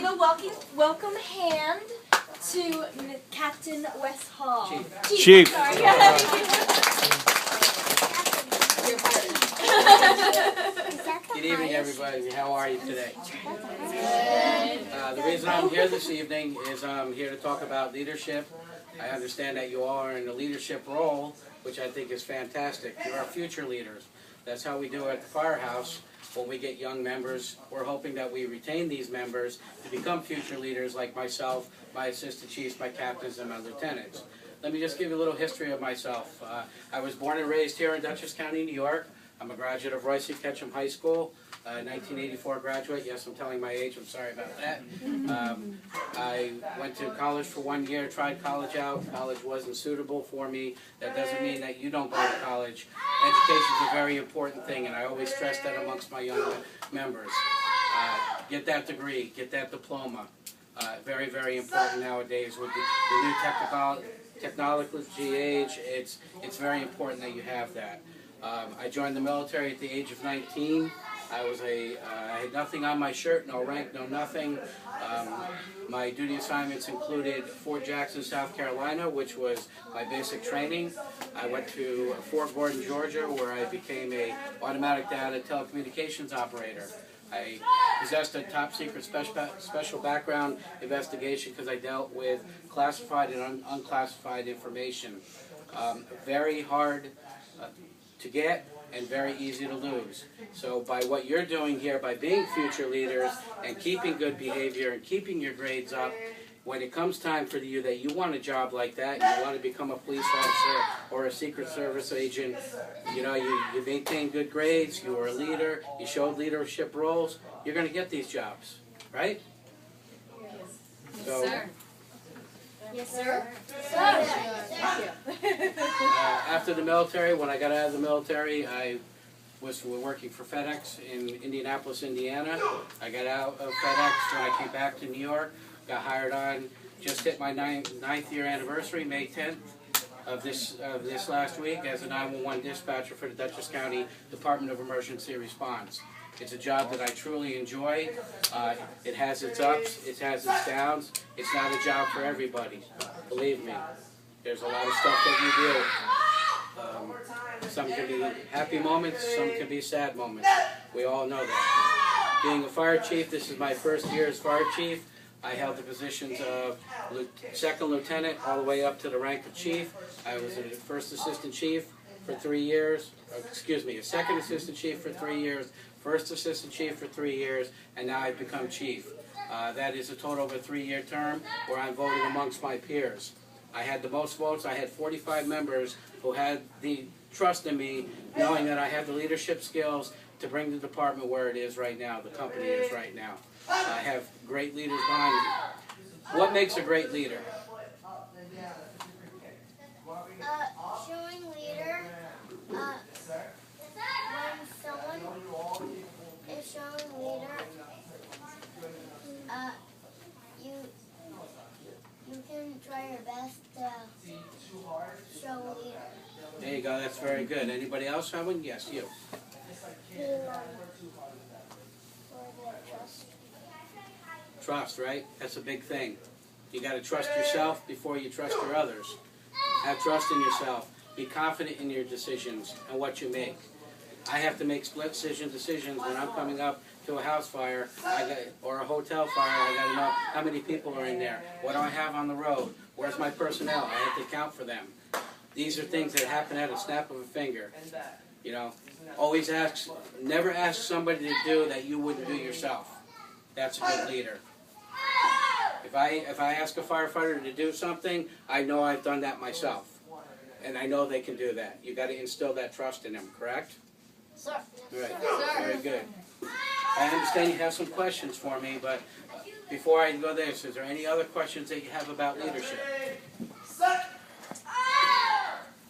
a welcome hand to Captain Wes Hall. Chief. Sorry. Good evening, everybody. How are you today? The reason I'm here this evening is I'm here to talk about leadership. I understand that you all are in a leadership role, which I think is fantastic. You're our future leaders. That's how we do it at the firehouse. When we get young members, we're hoping that we retain these members to become future leaders like myself, my assistant chiefs, my captains, and my lieutenants. Let me just give you a little history of myself. I was born and raised here in Dutchess County, New York. I'm a graduate of Royce Ketchum High School, 1984 graduate. Yes, I'm telling my age. I'm sorry about that. I went to college for 1 year, tried college out. College wasn't suitable for me. That doesn't mean that you don't go to college. Education is a very important thing, and I always stress that amongst my young members. Get that degree, get that diploma. Very, very important nowadays with the new technology age. It's very important that you have that. I joined the military at the age of 19. I had nothing on my shirt, no rank, no nothing. My duty assignments included Fort Jackson, South Carolina, which was my basic training. I went to Fort Gordon, Georgia, where I became an automatic data telecommunications operator. I possessed a top secret special background investigation because I dealt with classified and unclassified information. Very hard to get and very easy to lose. So by what you're doing here, by being future leaders and keeping good behavior and keeping your grades up, when it comes time for you that you want a job like that, you want to become a police officer or a Secret Service agent, you know, you maintain good grades, you were a leader, you showed leadership roles, you're going to get these jobs, right? Yes, so, sir. Yes, sir. Thank you. After the military, when I got out of the military, I was working for FedEx in Indianapolis, Indiana. I got out of FedEx when I came back to New York, got hired on, just hit my ninth year anniversary, May 10th of this last week, as a 911 dispatcher for the Dutchess County Department of Emergency Response. It's a job that I truly enjoy. It has its ups, it has its downs. It's not a job for everybody. Believe me, there's a lot of stuff that you do. Some can be happy moments, some can be sad moments. We all know that. Being a fire chief, this is my first year as fire chief. I held the positions of second lieutenant all the way up to the rank of chief. I was a first assistant chief for 3 years. A second assistant chief for 3 years. First assistant chief for 3 years, and now I've become chief. That is a total of a 3-year term where I'm voted amongst my peers. I had the most votes. I had 45 members who had the trust in me, knowing that I had the leadership skills to bring the department where it is right now, the company is right now. I have great leaders behind me. What makes a great leader? Showing leader, when someone is showing leader, you can try your best to show leader. There you go, that's very good. Anybody else have one? Yes, you. Trust, right? That's a big thing. You got to trust yourself before you trust your others. Have trust in yourself. Be confident in your decisions and what you make. I have to make split-decision decisions when I'm coming up to a house fire or a hotel fire. I got to know how many people are in there. What do I have on the road? Where's my personnel? I have to count for them. These are things that happen at a snap of a finger. You know, never ask somebody to do that you wouldn't do yourself. That's a good leader. If I ask a firefighter to do something, I know I've done that myself. And I know they can do that. You got to instill that trust in them, correct? Sir. Right. Very good. I understand you have some questions for me, but before I go there, is there any other questions that you have about leadership?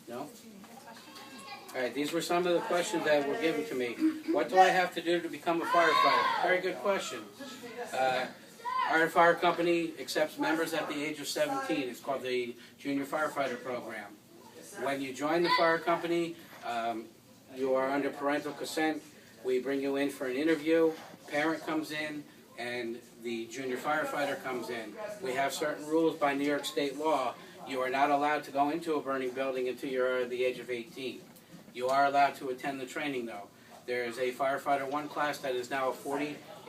No? All right, these were some of the questions that were given to me. What do I have to do to become a firefighter? Very good question. Our fire company accepts members at the age of 17. It's called the Junior Firefighter Program. When you join the fire company, you are under parental consent. We bring you in for an interview. Parent comes in, and the junior firefighter comes in. We have certain rules by New York State law. You are not allowed to go into a burning building until you're the age of 18. You are allowed to attend the training though. There is a firefighter 1 class that is now a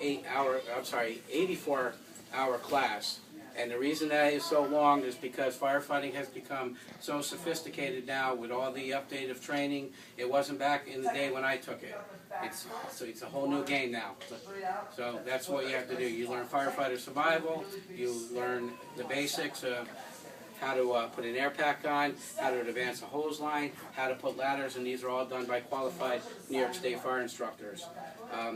84-hour class. And the reason that is so long is because firefighting has become so sophisticated now with all the updated training. It wasn't back in the day when I took it. It's a whole new game now. So that's what you have to do. You learn firefighter survival, you learn the basics of how to put an air pack on, how to advance a hose line, how to put ladders, and these are all done by qualified New York State fire instructors.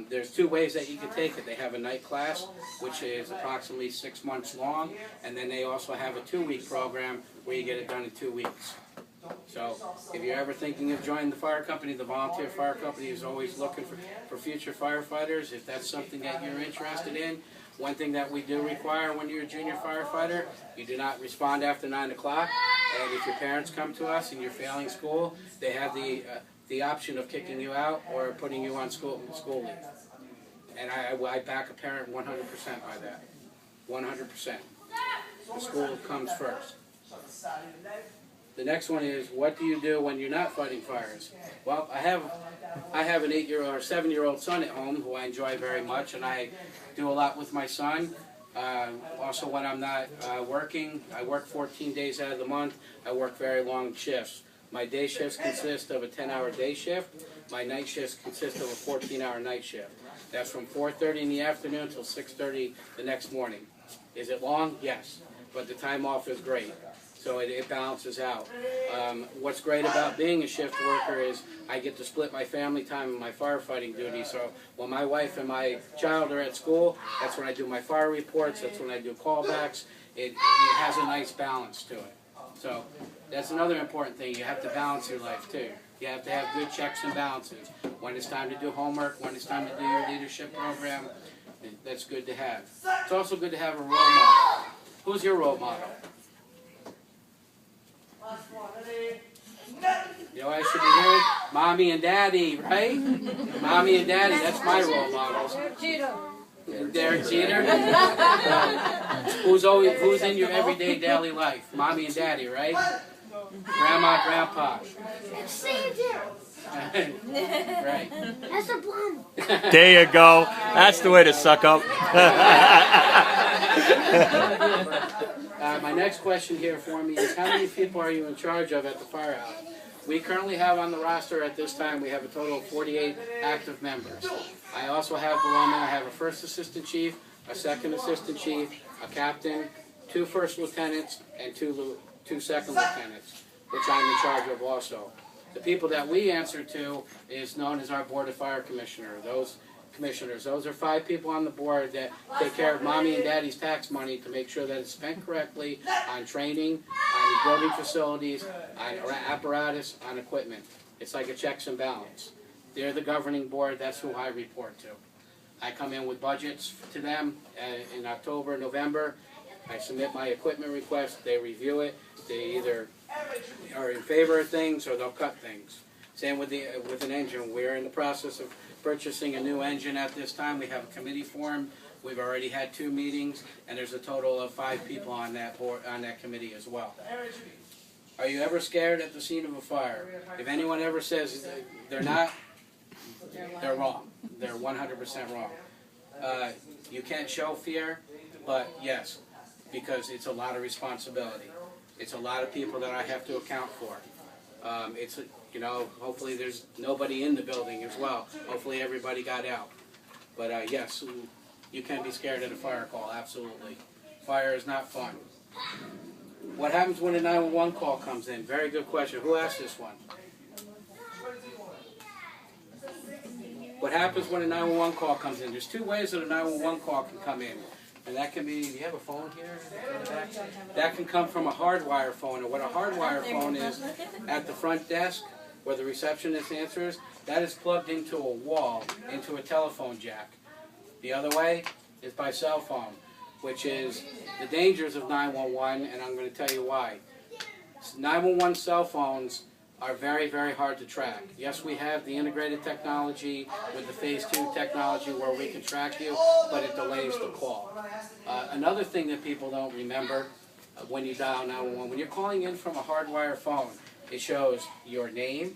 There's 2 ways that you can take it. They have a night class, which is approximately 6 months long, and then they also have a 2-week program where you get it done in 2 weeks. So if you're ever thinking of joining the fire company, the volunteer fire company is always looking for future firefighters. If that's something that you're interested in, one thing that we do require when you're a junior firefighter, you do not respond after 9 o'clock. And if your parents come to us and you're failing school, they have the option of kicking you out or putting you on school leave. And I back a parent 100% by that. 100%. The school comes first. The next one is, what do you do when you're not fighting fires? Well, I have an 8-year-old or 7-year-old son at home who I enjoy very much, and I do a lot with my son. Also, when I'm not working, I work 14 days out of the month. I work very long shifts. My day shifts consist of a 10-hour day shift. My night shifts consist of a 14-hour night shift. That's from 4:30 in the afternoon till 6:30 the next morning. Is it long? Yes, but the time off is great. So it balances out. What's great about being a shift worker is I get to split my family time and my firefighting duty. So when my wife and my child are at school, that's when I do my fire reports, that's when I do callbacks. It has a nice balance to it. So that's another important thing. You have to balance your life too. You have to have good checks and balances. When it's time to do homework, when it's time to do your leadership program, that's good to have. It's also good to have a role model. Who's your role model? You know, I should be hearing Mommy and Daddy, right? Mommy and Daddy, that's my role models. Derek Jeter. Who's in your everyday daily life? Mommy and Daddy, right? Grandma, Grandpa. Right. That's a plum. There you go. That's the way to suck up. My next question here for me is, how many people are you in charge of at the firehouse? We currently have on the roster at this time, we have a total of 48 active members. I also have below me, I have a first assistant chief, a second assistant chief, a captain, 2 first lieutenants, and 2 second lieutenants, which I'm in charge of also. The people that we answer to is known as our Board of Fire Commissioners. Those are 5 people on the board that take care of Mommy and Daddy's tax money to make sure that it's spent correctly on training, on building facilities, on apparatus, on equipment. It's like a checks and balance. They're the governing board. That's who I report to. I come in with budgets to them in October, November. I submit my equipment request. They review it. They either are in favor of things or they'll cut things. Same with an engine. We're in the process of purchasing a new engine at this time. We have a committee formed. We've already had 2 meetings, and there's a total of 5 people on that board, on that committee as well. Are you ever scared at the scene of a fire? If anyone ever says they're not, they're wrong. They're 100% wrong. You can't show fear, but yes, because it's a lot of responsibility. It's a lot of people that I have to account for. You know, hopefully there's nobody in the building as well. Hopefully everybody got out. But yes, you can be scared at a fire call, absolutely. Fire is not fun. What happens when a 911 call comes in? Very good question. Who asked this one? What happens when a 911 call comes in? There's 2 ways that a 911 call can come in. And that can be, do you have a phone here in the back? That can come from a hardwire phone. And what a hardwire phone is, at the front desk, where the receptionist answers, that is plugged into a wall, into a telephone jack. The other way is by cell phone, which is the dangers of 911, and I'm going to tell you why. 911 cell phones are very, very hard to track. Yes, we have the integrated technology with the phase 2 technology where we can track you, but it delays the call. Another thing that people don't remember when you dial 911, when you're calling in from a hardwire phone, it shows your name,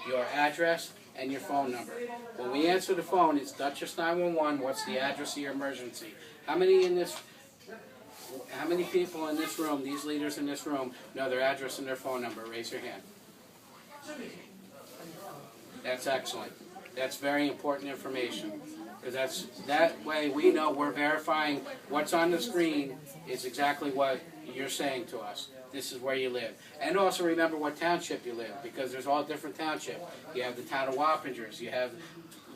your address, and your phone number. When we answer the phone, it's not just 911, what's the address of your emergency? How many people in this room, these leaders in this room, know their address and their phone number? Raise your hand. That's excellent. That's very important information. Because that way we know we're verifying what's on the screen is exactly what you're saying to us. This is where you live. And also remember what township you live, because there's all different townships. You have the town of Wappingers, you have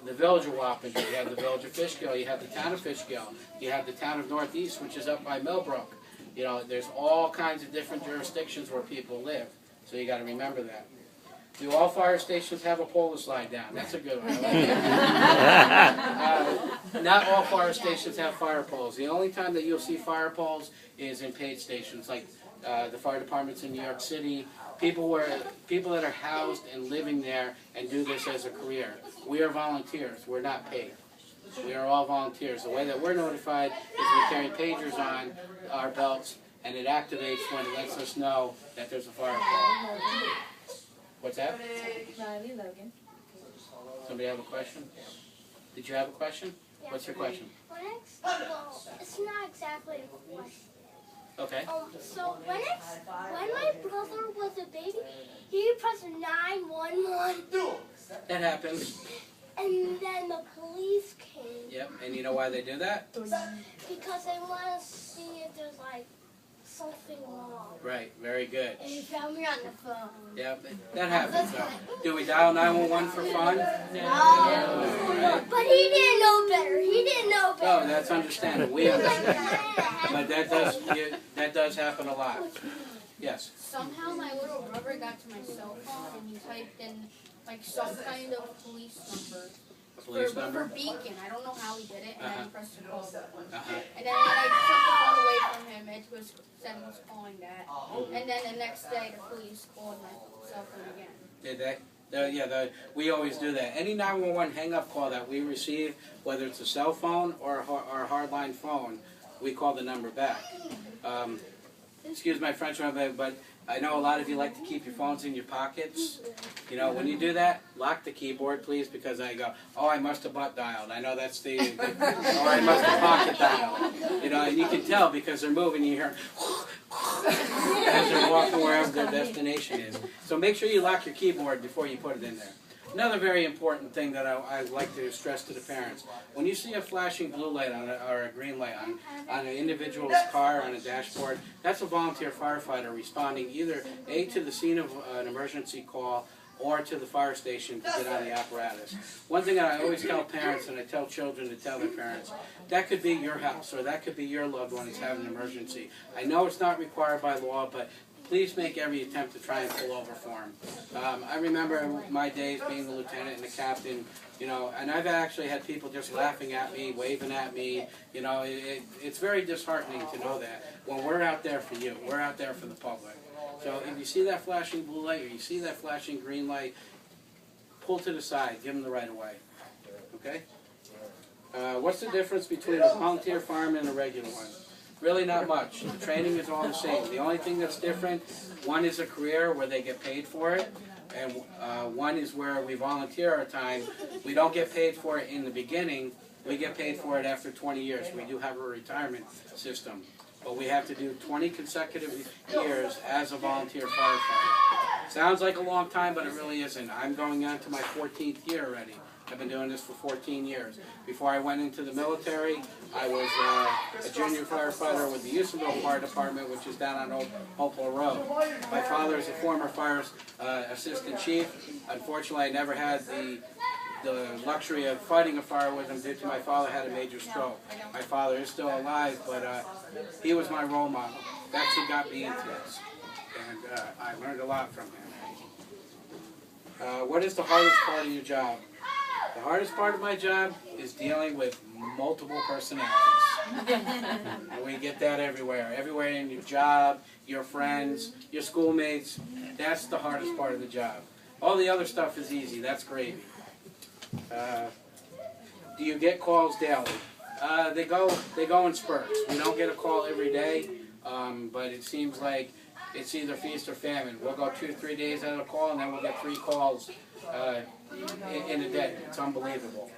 the village of Wappinger, you have the village of Fishkill, you have the town of Fishkill, you have the town of Northeast, which is up by Millbrook. You know, there's all kinds of different jurisdictions where people live. So you got to remember that. Do all fire stations have a pole to slide down? That's a good one. Not all fire stations have fire poles. The only time that you'll see fire poles is in paid stations, like the fire departments in New York City. People that are housed and living there and do this as a career. We are volunteers. We're not paid. We are all volunteers. The way that we're notified is we carry pagers on our belts, and it activates when it lets us know that there's a fire pole. What's that? Riley Logan. Somebody have a question? Did you have a question? Yeah. What's your question? Well, it's not exactly a question. Okay. So when my brother was a baby, he pressed 911, That happens. and then the police came Yep. And you know why they do that? because they want to see if there's like something wrong. Right. Very good. And he found me on the phone. Yep. That happens. Though. Do we dial 911 for fun? No. But he didn't know better. He didn't know Oh, better. that's understandable. We understand. But that does happen a lot. Yes. Somehow my little brother got to my cell phone and he typed in like some kind of police number. Police for number. Beacon. I don't know how he did it, and then he pressed the call button. And then when I took the phone away from him, it said he was calling that. And then the next day, the police called my cell phone again. Did they? We always do that. Any 911 hang-up call that we receive, whether it's a cell phone or a hardline phone, we call the number back. Excuse my French, but I know a lot of you like to keep your phones in your pockets. You know, when you do that, lock the keyboard, please, because I go, oh, I must have butt dialed. I know that's or I must have pocket dialed. You know, and you can tell because they're moving. You hear as they're walking wherever their destination is. So make sure you lock your keyboard before you put it in there. Another very important thing that I like to stress to the parents, when you see a flashing blue light or a green light on an individual's car, on a dashboard, that's a volunteer firefighter responding either A, to the scene of an emergency call, or to the fire station to get on the apparatus. One thing I always tell parents, and I tell children to tell their parents, that could be your house, or that could be your loved one who's having an emergency. I know it's not required by law, but please make every attempt to try and pull over for them. I remember my days being the lieutenant and the captain, you know, and I've actually had people just laughing at me, waving at me. You know, it's very disheartening to know that when we're out there for you, we're out there for the public. So if you see that flashing blue light or you see that flashing green light, pull to the side, give them the right of way. Okay? What's the difference between a volunteer fireman and a regular one? Really not much. The training is all the same. The only thing that's different, one is a career where they get paid for it, and one is where we volunteer our time. We don't get paid for it in the beginning. We get paid for it after 20 years. We do have a retirement system, but we have to do 20 consecutive years as a volunteer firefighter. Sounds like a long time, but it really isn't. I'm going on to my 14th year already. I've been doing this for 14 years. Before I went into the military, I was a junior firefighter with the Houstonville Fire Department, which is down on Hopewell Road. My father is a former fire assistant chief. Unfortunately, I never had the luxury of fighting a fire with him due to my father had a major stroke. My father is still alive, but he was my role model. That's who got me into this. And I learned a lot from him. What is the hardest part of your job? The hardest part of my job is dealing with multiple personalities. And we get that everywhere. Everywhere in your job, your friends, your schoolmates. That's the hardest part of the job. All the other stuff is easy. That's gravy. Do you get calls daily? They go in spurts. We don't get a call every day, but it seems like it's either feast or famine. We'll go 2 to 3 days out of a call, and then we'll get 3 calls in a day. It's unbelievable.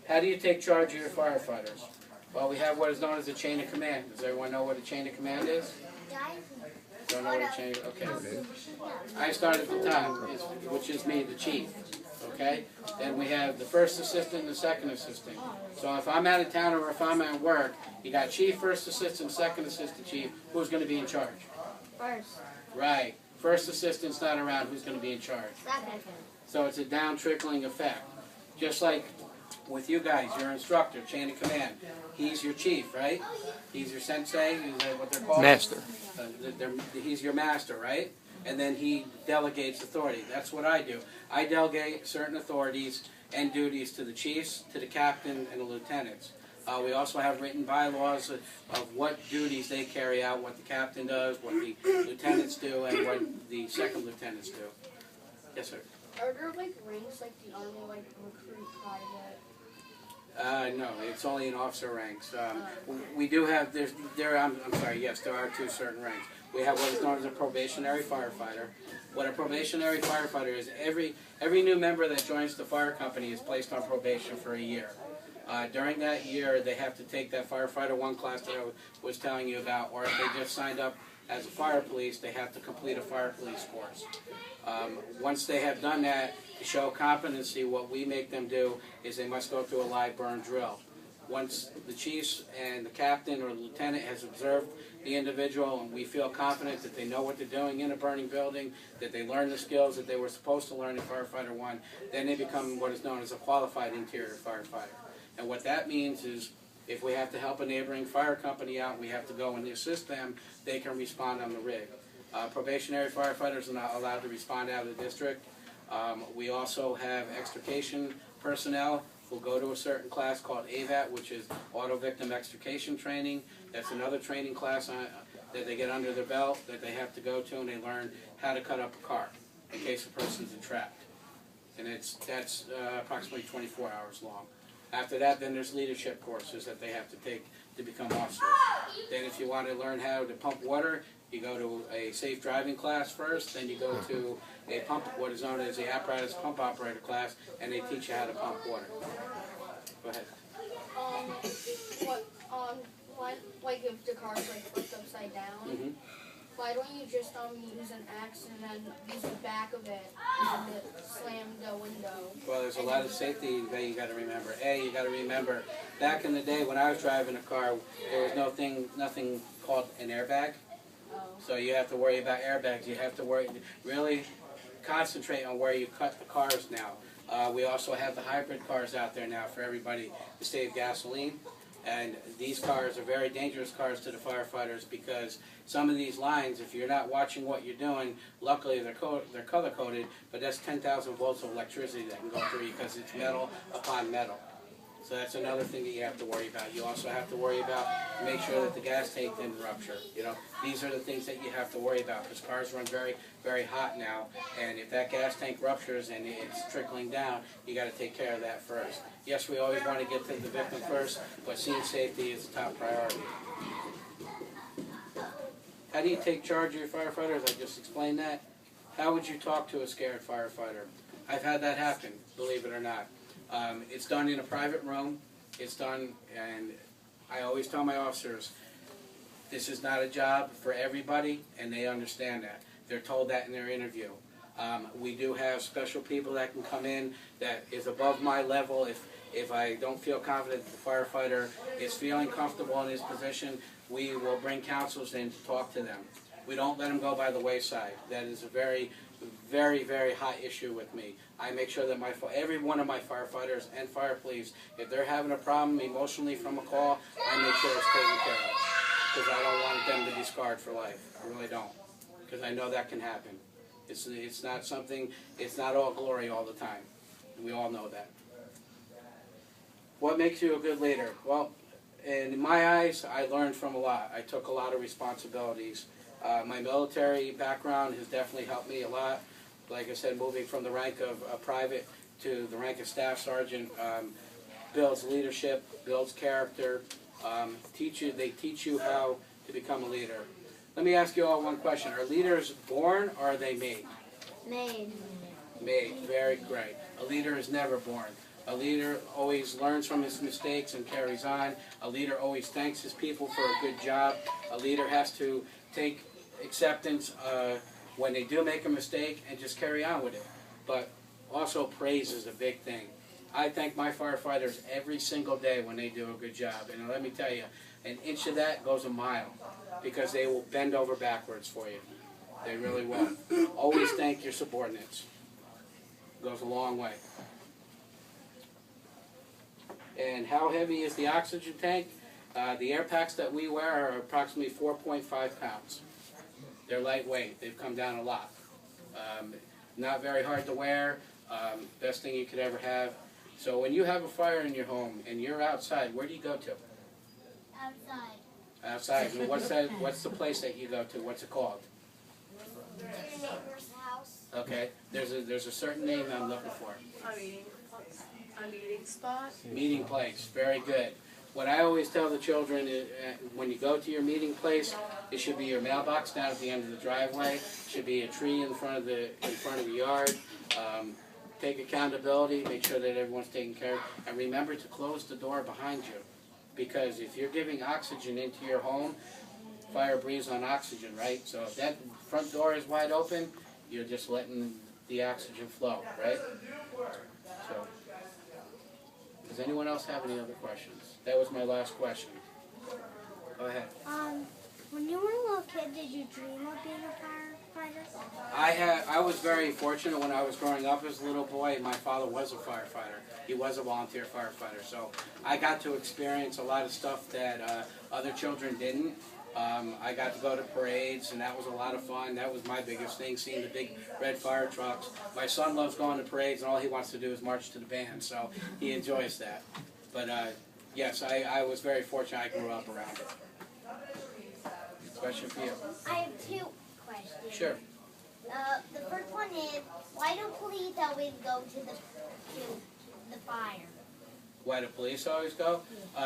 How do you take charge of your firefighters? Well, we have what is known as a chain of command. Does everyone know what a chain of command is? Don't know what a chain. Okay. I start at the top, which is me, the chief. Okay? Then we have the first assistant and the second assistant. So if I'm out of town or if I'm at work, you got chief, first assistant, second assistant chief. Who's going to be in charge? First. Right. First assistant's not around. Who's going to be in charge? Second. So it's a down trickling effect. Just like with you guys, your instructor, chain of command. He's your chief, right? He's your sensei, is that what they're called? Master. He's your master, right? And then he delegates authority. That's what I do. I delegate certain authorities and duties to the chiefs, to the captain, and the lieutenants. We also have written bylaws of what duties they carry out, what the captain does, what the lieutenants do, and what the second lieutenants do. Yes, sir. Are there like ranks like the army, like recruit, private? No, it's only in officer ranks. We do have, I'm sorry, yes, there are 2 certain ranks. We have what is known as a probationary firefighter. What a probationary firefighter is, every new member that joins the fire company is placed on probation for a year. During that year, they have to take that firefighter 1 class that I was telling you about, or if they just signed up as a fire police, they have to complete a fire police course. Once they have done that, to show competency, what we make them do is they must go through a live burn drill. Once the chiefs and the captain or the lieutenant has observed the individual and we feel confident that they know what they're doing in a burning building, that they learn the skills that they were supposed to learn in Firefighter 1, then they become what is known as a qualified interior firefighter. And what that means is if we have to help a neighboring fire company out, we have to go and assist them, they can respond on the rig. Probationary firefighters are not allowed to respond out of the district. We also have extrication personnel who go to a certain class called AVAT, which is Auto Victim Extrication Training. That's another training class that they get under their belt that they have to go to, and they learn how to cut up a car in case a person's entrapped. And that's approximately 24 hours long. After that, then there's leadership courses that they have to take to become officers. Then if you want to learn how to pump water, you go to a safe driving class first, then you go to a pump, what is known as the apparatus pump operator class, and they teach you how to pump water. Go ahead. Why, like if the car's like flipped upside down, why don't you just use an axe and then use the back of it and slam the window? Well, there's a lot of safety that you got to remember. You got to remember, back in the day when I was driving a car, there was nothing called an airbag. So you have to worry about airbags. You have to really concentrate on where you cut the cars now. We also have the hybrid cars out there now for everybody to save gasoline. And these cars are very dangerous cars to the firefighters because some of these lines, if you're not watching what you're doing, luckily they're color-coded, but that's 10,000 volts of electricity that can go through you because it's metal upon metal. So that's another thing that you have to worry about. You also have to worry about make sure that the gas tank didn't rupture. You know, these are the things that you have to worry about because cars run very, very hot now. And if that gas tank ruptures and it's trickling down, you got to take care of that first. Yes, we always want to get to the victim first, but scene safety is the top priority. How do you take charge of your firefighters? I just explained that. How would you talk to a scared firefighter? I've had that happen, believe it or not. It's done in a private room. It's done, and I always tell my officers, this is not a job for everybody, and they understand that. They're told that in their interview. We do have special people that can come in that is above my level. If I don't feel confident the firefighter is feeling comfortable in his position, we will bring counselors in to talk to them. We don't let them go by the wayside. That is a very, very, very hot issue with me. I make sure that every one of my firefighters and fire police, if they're having a problem emotionally from a call, I make sure it's taken care of. Because I don't want them to be scarred for life. I really don't. Because I know that can happen. It's not something, it's not all glory all the time. We all know that. What makes you a good leader? Well, in my eyes, I learned from a lot. I took a lot of responsibilities. My military background has definitely helped me a lot. like I said, moving from the rank of a private to the rank of staff sergeant builds leadership, builds character, they teach you how to become a leader. Let me ask you all one question. Are leaders born or are they made? Made. Made. Very great. A leader is never born. A leader always learns from his mistakes and carries on. A leader always thanks his people for a good job. A leader has to take acceptance when they do make a mistake and just carry on with it. But also praise is a big thing. I thank my firefighters every single day when they do a good job. And let me tell you, an inch of that goes a mile because they will bend over backwards for you. They really will. Always thank your subordinates. Goes a long way. And how heavy is the oxygen tank? The air packs that we wear are approximately 4.5 pounds. They're lightweight. They've come down a lot. Not very hard to wear. Best thing you could ever have. So when you have a fire in your home and you're outside, where do you go to? Outside. Outside. And what's the place that you go to? What's it called? Your neighbor's house. Okay. There's a certain name I'm looking for. A meeting spot. Meeting place. Very good. What I always tell the children is when you go to your meeting place, it should be your mailbox down at the end of the driveway. It should be a tree in front of the yard. Take accountability. Make sure that everyone's taken care of. And remember to close the door behind you. Because if you're giving oxygen into your home, fire breathes on oxygen, right? So if that front door is wide open, you're just letting the oxygen flow, right? So, does anyone else have any other questions? That was my last question. Go ahead. When you were a little kid, did you dream of being a firefighter? I was very fortunate when I was growing up as a little boy. My father was a firefighter. He was a volunteer firefighter. So I got to experience a lot of stuff that other children didn't. I got to go to parades, and that was a lot of fun. That was my biggest thing, seeing the big red fire trucks. My son loves going to parades, and all he wants to do is march to the band, so he enjoys that. But yes, I was very fortunate I grew up around it. Question for you. I have two questions. Sure. The first one is, why do police always go to the fire? Why do police always go?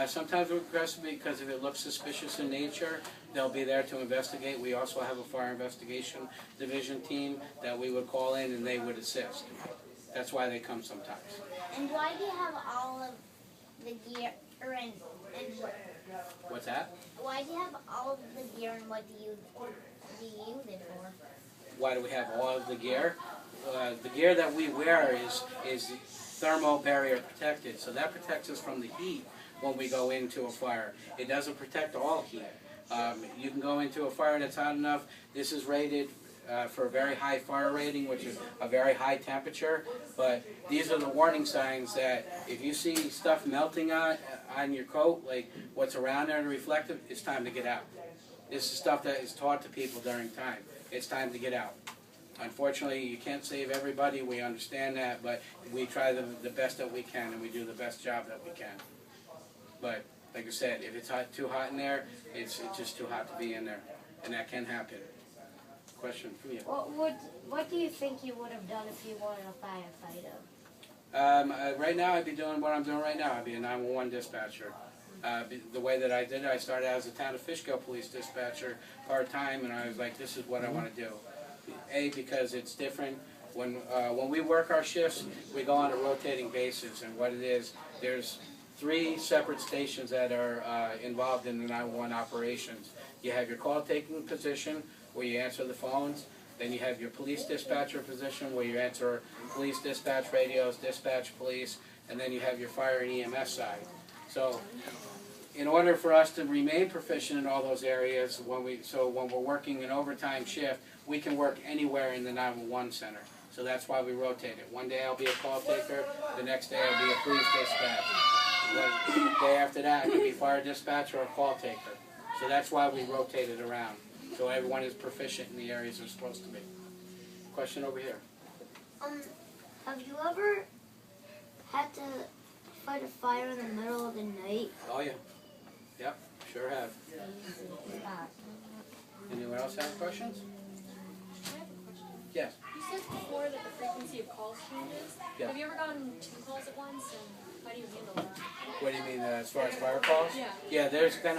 Sometimes we're aggressive because if it looks suspicious in nature, they'll be there to investigate. We also have a fire investigation division team that we would call in and they would assist. That's why they come sometimes. And why do you have all of the gear and What's that? why do you have all of the gear and what do you use it for? Why do we have all of the gear? The gear that we wear is thermal barrier protected, so that protects us from the heat when we go into a fire. It doesn't protect all heat. You can go into a fire that's hot enough. This is rated for a very high fire rating, which is a very high temperature, but these are the warning signs that if you see stuff melting on your coat, like what's around there and reflective, it's time to get out. This is stuff that is taught to people during time. It's time to get out. Unfortunately, you can't save everybody, we understand that, but we try the best that we can and we do the best job that we can. But, like I said, if it's too hot in there, it's just too hot to be in there, and that can happen. Question from you. What do you think you would have done if you weren't a firefighter? Right now, I'd be doing what I'm doing right now. I'd be a 911 dispatcher. The way that I did it, I started out as a town of Fishkill police dispatcher part-time, and I was like, this is what I want to do. Because it's different. When we work our shifts, we go on a rotating basis, and what it is, there's 3 separate stations that are involved in the 911 operations. You have your call-taking position, where you answer the phones. Then you have your police dispatcher position, where you answer police dispatch radios, dispatch police, and then you have your fire and EMS side. So, in order for us to remain proficient in all those areas, when we're working an overtime shift, we can work anywhere in the 911 center. So that's why we rotate it. One day I'll be a call taker, the next day I'll be a police dispatch. The day after that I can be fire dispatch or a call taker. So that's why we rotate it around. So everyone is proficient in the areas they're supposed to be. Question over here. Have you ever had to fight a fire in the middle of the night? Oh yeah. Yep, sure have. Anyone else have questions? Yes. You said before that frequency of calls changes. Yeah. Have you ever gotten 2 calls at once, and how do you handle that? What do you mean, as far as fire calls? Yeah. Yeah, there's been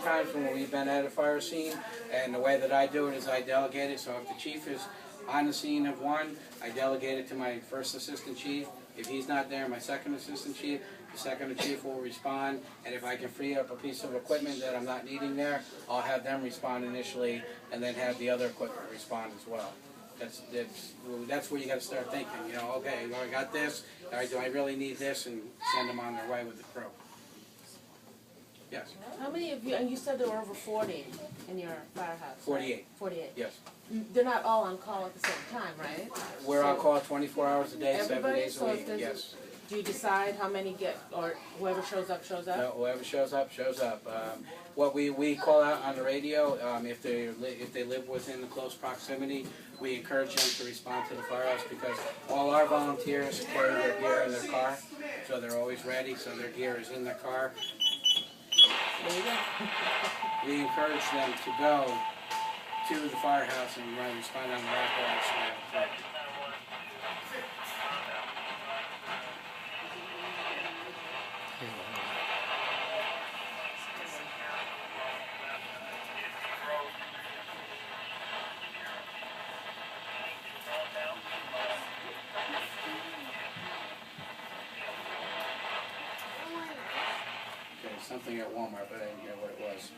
times when we've been at a fire scene, and the way that I do it is I delegate it. So if the chief is on the scene of one, I delegate it to my first assistant chief. If he's not there, my second assistant chief. The second chief will respond, and if I can free up a piece of equipment that I'm not needing there, I'll have them respond initially, and then have the other equipment respond as well. That's where you got to start thinking. You know, okay, I got this. All right, do I really need this? And send them on their way with the crew. Yes. How many of you, and you said there were over 40 in your firehouse? 48. 48. Yes. They're not all on call at the same time, right? We're on call 24 hours a day, 7 Everybody? days a So if week. there's Yes. Do you decide how many get, or whoever shows up, shows up? No, whoever shows up, shows up. What we call out on the radio, if they live within the close proximity, we encourage them to respond to the firehouse because all our volunteers carry their gear in their car, so they're always ready. So their gear is in their car. There you go. We encourage them to go to the firehouse and respond on the apparatus. Okay, something at Walmart, but I didn't hear what it was.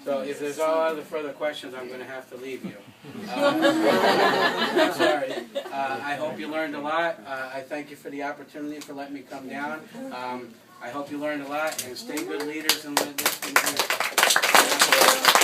So if there's no other further questions, I'm going to have to leave you. I'm sorry. I hope you learned a lot. I thank you for the opportunity for letting me come down. I hope you learned a lot, and stay good leaders and let this continue.